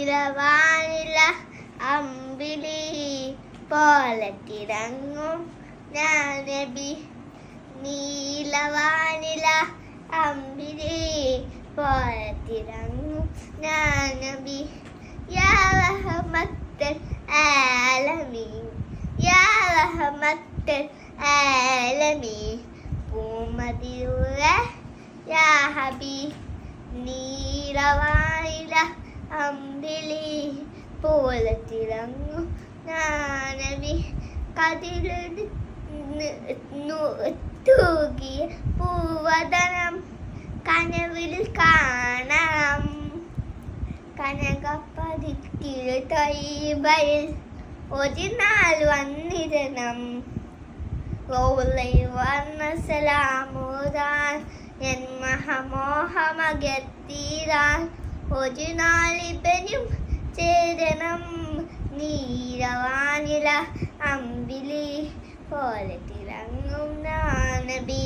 നീലവാനില അമ്പിളി പോലെ തിളങ്ങും ഞാൻ നബി. നീലവാനില അമ്പിളി പോലെ തിളങ്ങും ഞാൻ നബി. യാ റഹ്മത്തുൽ ആലമീൻ യാ റഹ്മത്തുൽ ആലമീൻ പൂമതിയുള്ള യാ ഹബീബ്. നീലവാനില അമ്പിളി പോലെ തിളങ്ങും ഞാൻ നബി. കതിരൊരു തൂകിയ പൂവദനം കനവിൽ കാണാം. കനകപ്പതിത്തിരു തൊയ്ബയിൽ ഒരു നാൾ വന്നിരണം. റൗളയിൽ വന്ന സലാമുറാൻ എൻ മഹമോഹമകത്തീരാൻ ഒരു നാളിപ്പനും ചേരണം. നീലവാനില അമ്പിളി പോലെ തിളങ്ങും നബി.